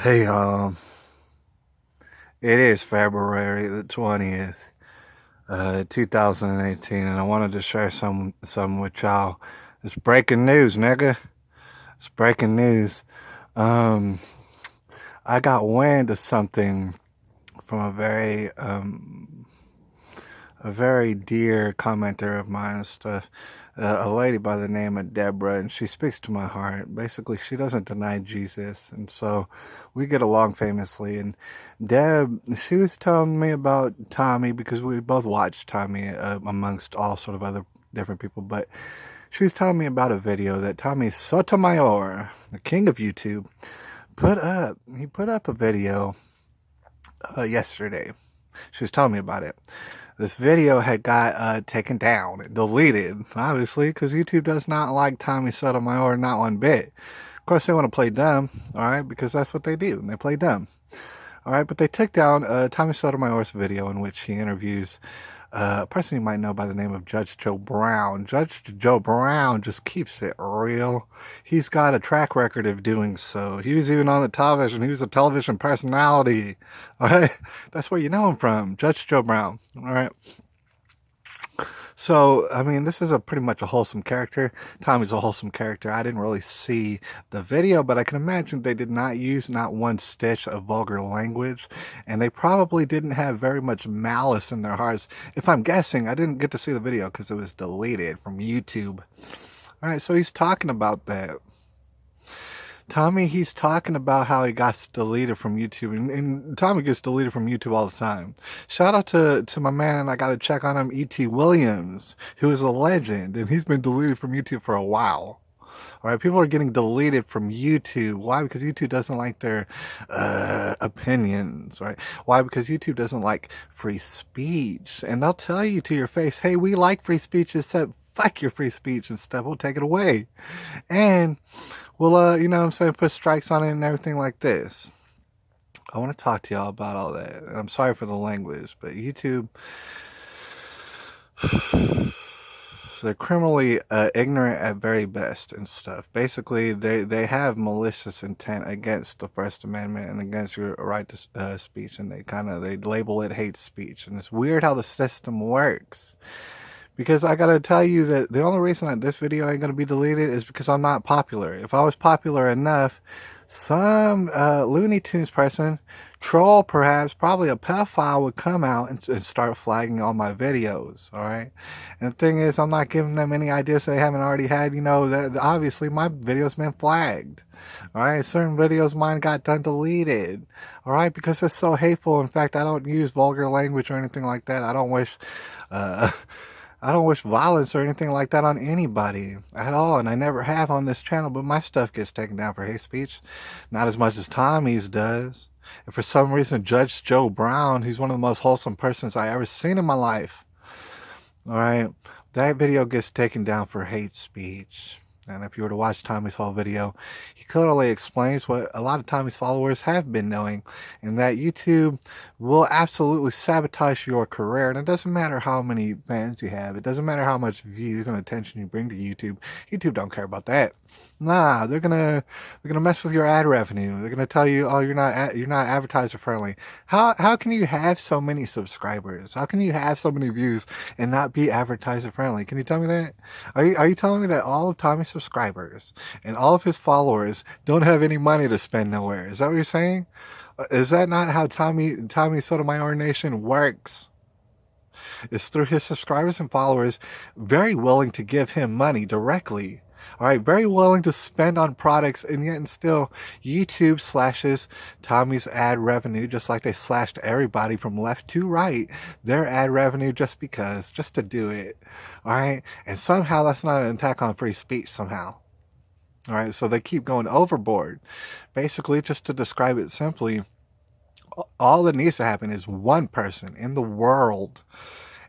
Hey, it is February the 20th, 2018, and I wanted to share some with y'all. It's breaking news, nigga. It's breaking news. Um, I got wind of something from a very dear commenter of mine and stuff. A lady by the name of Deborah, and she speaks to my heart. Basically, she doesn't deny Jesus, and so we get along famously. And Deb, she was telling me about Tommy because we both watched Tommy amongst all sort of other different people. But she was telling me about a video that Tommy Sotomayor, the king of YouTube, put up. He put up a video yesterday. She was telling me about it. This video had got taken down and deleted, obviously, because YouTube does not like Tommy Sotomayor not one bit. Of course, they want to play dumb, all right, because that's what they do. They play dumb, all right. But they took down Tommy Sotomayor's video in which he interviews a person you might know by the name of Judge Joe Brown. Judge Joe Brown just keeps it real. He's got a track record of doing so. He was even on the television. He was a television personality. All right. That's where you know him from. Judge Joe Brown. All right. So, I mean, this is pretty much a wholesome character. Tommy's a wholesome character. I didn't really see the video, but I can imagine they did not use not one stitch of vulgar language, and they probably didn't have very much malice in their hearts. If I'm guessing, I didn't get to see the video because it was deleted from YouTube. All right, so he's talking about that. Tommy, he's talking about how he got deleted from YouTube, and Tommy gets deleted from YouTube all the time. Shout out to my man, and I got to check on him, E.T. Williams, who is a legend, and he's been deleted from YouTube for a while. All right, people are getting deleted from YouTube. Why? Because YouTube doesn't like their opinions, right? Why? Because YouTube doesn't like free speech, and they'll tell you to your face, "Hey, we like free speech, except fuck your free speech and stuff. We'll take it away." And you know what I'm saying, put strikes on it and everything like this. I want to talk to y'all about all that. I'm sorry for the language, but YouTube, they're criminally ignorant at very best and stuff. Basically, they have malicious intent against the First Amendment and against your right to speech, and they label it hate speech. And it's weird how the system works. Because I gotta tell you that the only reason that this video ain't gonna be deleted is because I'm not popular. If I was popular enough, some Looney Tunes person, troll perhaps, probably a pedophile would come out and start flagging all my videos, alright? And the thing is, I'm not giving them any ideas they haven't already had. You know, that obviously my video's been flagged. Alright, certain videos mine got done deleted. Alright, because it's so hateful. In fact, I don't use vulgar language or anything like that. I don't wish violence or anything like that on anybody at all, and I never have on this channel, but my stuff gets taken down for hate speech. Not as much as Tommy's does. And for some reason, Judge Joe Brown, who's one of the most wholesome persons I ever seen in my life, alright, that video gets taken down for hate speech. And if you were to watch Tommy's whole video, he clearly explains what a lot of Tommy's followers have been knowing, and that YouTube will absolutely sabotage your career. And it doesn't matter how many fans you have. It doesn't matter how much views and attention you bring to YouTube. YouTube don't care about that. Nah, they're gonna mess with your ad revenue. They're gonna tell you, oh, you're not advertiser friendly. How can you have so many subscribers? How can you have so many views and not be advertiser friendly? Can you tell me that? Are you telling me that all of Tommy's subscribers and all of his followers don't have any money to spend nowhere? Is that what you're saying? Is that not how Tommy Sotomayor Nation works? It's through his subscribers and followers very willing to give him money directly. Alright, very willing to spend on products, and yet and still YouTube slashes Tommy's ad revenue just like they slashed everybody from left to right, their ad revenue just to do it. Alright, and somehow that's not an attack on free speech somehow. Alright, so they keep going overboard. Basically, just to describe it simply, all that needs to happen is one person in the world,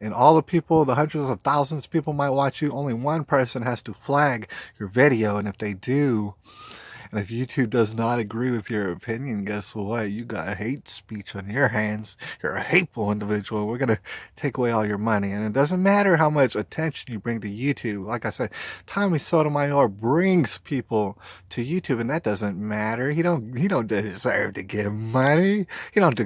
and all the people, the hundreds of thousands of people might watch you, only one person has to flag your video. And if they do, And if YouTube does not agree with your opinion, guess what? You got hate speech on your hands. You're a hateful individual. We're going to take away all your money. And it doesn't matter how much attention you bring to YouTube. Like I said, Tommy Sotomayor brings people to YouTube, and that doesn't matter. He don't deserve to get money. He don't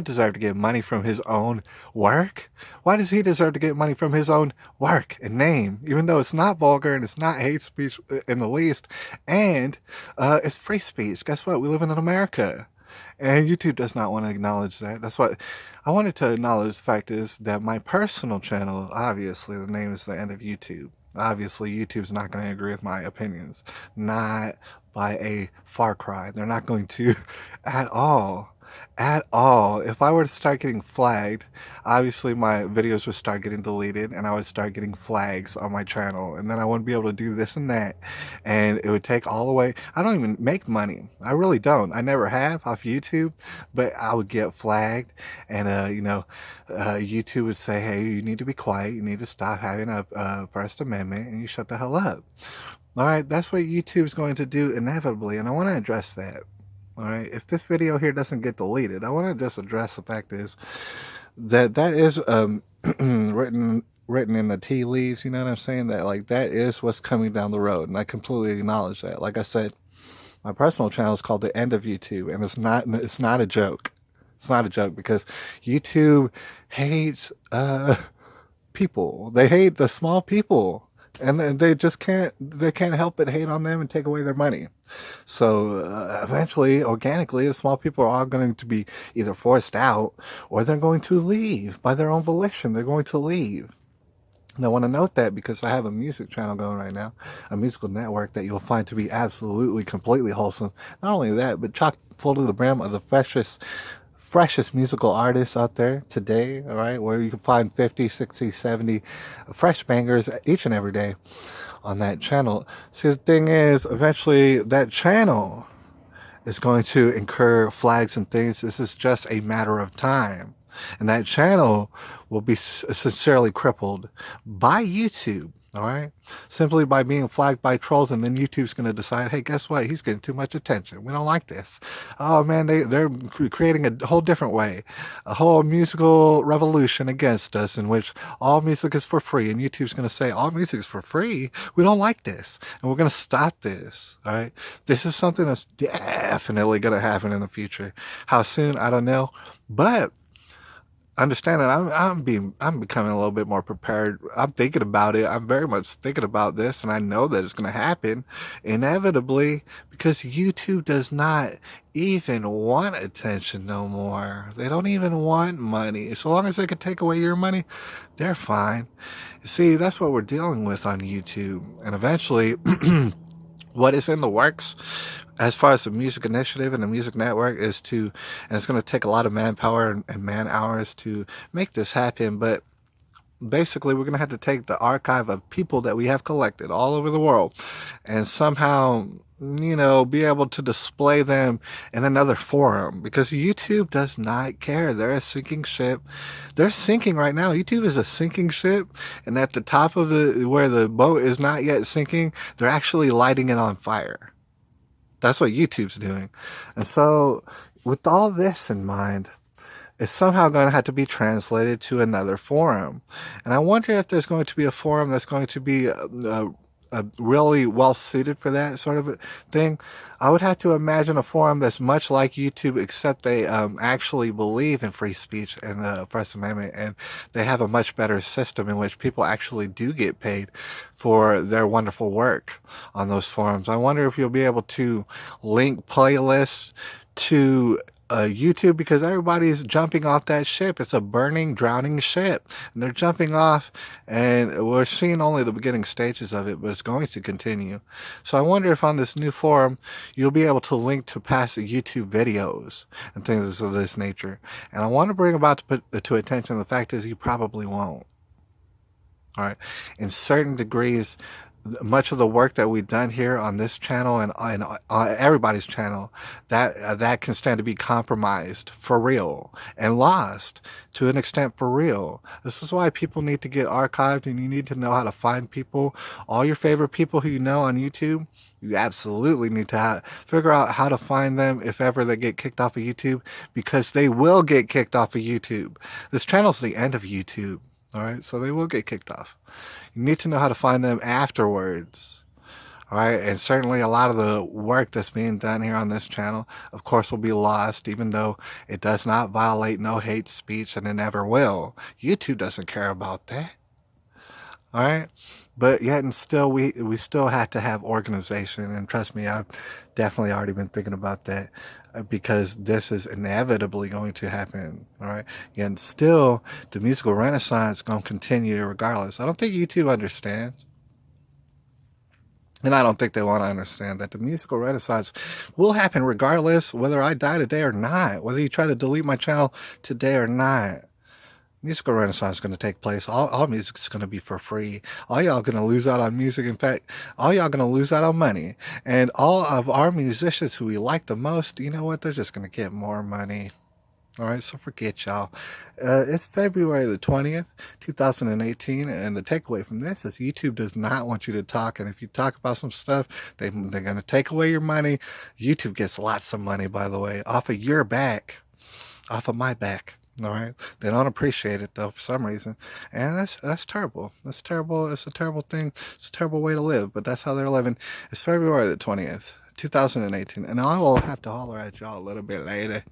deserve to get money from his own work. Why does he deserve to get money from his own work and name, even though it's not vulgar and it's not hate speech in the least, and it's free speech? Guess what? We live in America, and YouTube does not want to acknowledge that. That's what I wanted to acknowledge. The fact is that my personal channel, obviously, the name is the end of YouTube. Obviously, YouTube's not going to agree with my opinions, not by a far cry. They're not going to at all. At all. If I were to start getting flagged, obviously my videos would start getting deleted and I would start getting flags on my channel, and then I wouldn't be able to do this and that, and it would take all the way. I don't even make money. I really don't. I never have off YouTube, but I would get flagged, and YouTube would say, hey, you need to be quiet, you need to stop having a First Amendment, and you shut the hell up. All right, that's what YouTube's going to do inevitably, and I want to address that. All right, if this video here doesn't get deleted, I want to just address the fact is that is written in the tea leaves. You know what I'm saying? That like that is what's coming down the road, and I completely acknowledge that. Like I said, my personal channel is called The End of YouTube, and it's not a joke. It's not a joke because YouTube hates people. They hate the small people. And they just can't help but hate on them and take away their money. So eventually, organically, the small people are all going to be either forced out or they're going to leave by their own volition. They're going to leave. And I want to note that because I have a music channel going right now, a musical network that you'll find to be absolutely, completely wholesome. Not only that, but chock full to the brim of the freshest musical artists out there today, all right, where you can find 50, 60, 70 fresh bangers each and every day on that channel. See, the thing is, eventually that channel is going to incur flags and things. This is just a matter of time. And that channel will be sincerely crippled by YouTube. All right, simply by being flagged by trolls, and then YouTube's going to decide, hey, guess what? He's getting too much attention. We don't like this. Oh man, they're creating a whole different way, a whole musical revolution against us, in which all music is for free, and YouTube's going to say all music is for free. We don't like this, and we're going to stop this. All right, this is something that's definitely going to happen in the future. How soon? I don't know, but understand that I'm becoming a little bit more prepared. I'm thinking about it. I'm very much thinking about this, and I know that it's going to happen inevitably because YouTube does not even want attention no more. They don't even want money. So long as they can take away your money, they're fine. See, that's what we're dealing with on YouTube, and eventually what is in the works as far as the music initiative and the music network is and it's going to take a lot of manpower and man hours to make this happen, but basically we're going to have to take the archive of people that we have collected all over the world and somehow, be able to display them in another forum, because YouTube does not care. They're a sinking ship. They're sinking right now. YouTube is a sinking ship, and at the top of where the boat is not yet sinking, they're actually lighting it on fire. That's what YouTube's doing. And so with all this in mind, it's somehow going to have to be translated to another forum. And I wonder if there's going to be a forum that's going to be really well suited for that sort of a thing. I would have to imagine a forum that's much like YouTube, except they actually believe in free speech and the First Amendment, and they have a much better system in which people actually do get paid for their wonderful work on those forums. I wonder if you'll be able to link playlists to YouTube, because everybody's jumping off that ship. It's a burning, drowning ship, and they're jumping off, and we're seeing only the beginning stages of it, but it's going to continue. So I wonder if on this new forum you'll be able to link to past YouTube videos and things of this nature. And I want to bring about to attention the fact is you probably won't. All right, in certain degrees, much of the work that we've done here on this channel and everybody's channel, that can stand to be compromised for real and lost to an extent for real. This is why people need to get archived, and you need to know how to find people. All your favorite people who you know on YouTube, you absolutely need to figure out how to find them if ever they get kicked off of YouTube, because they will get kicked off of YouTube. This channel's the end of YouTube. All right, so they will get kicked off. You need to know how to find them afterwards. All right, and certainly a lot of the work that's being done here on this channel, of course, will be lost, even though it does not violate no hate speech, and it never will. YouTube doesn't care about that. All right, but yet and still, we still have to have organization, and trust me, I've definitely already been thinking about that, because this is inevitably going to happen. All right, and still, the musical renaissance is going to continue regardless. I don't think YouTube understands. And I don't think they want to understand that the musical renaissance will happen regardless, whether I die today or not, whether you try to delete my channel today or not. Musical renaissance is going to take place. All music is going to be for free. All y'all going to lose out on music. In fact, all y'all going to lose out on money. And all of our musicians who we like the most, you know what? They're just going to get more money. All right, so forget y'all. It's February the 20th, 2018, and the takeaway from this is YouTube does not want you to talk, and if you talk about some stuff, they're going to take away your money. YouTube gets lots of money, by the way, off of your back, off of my back. All right, they don't appreciate it though for some reason, and that's terrible. That's terrible. It's a terrible thing. It's a terrible way to live, but that's how they're living. It's February the 20th, 2018, and I will have to holler at y'all a little bit later.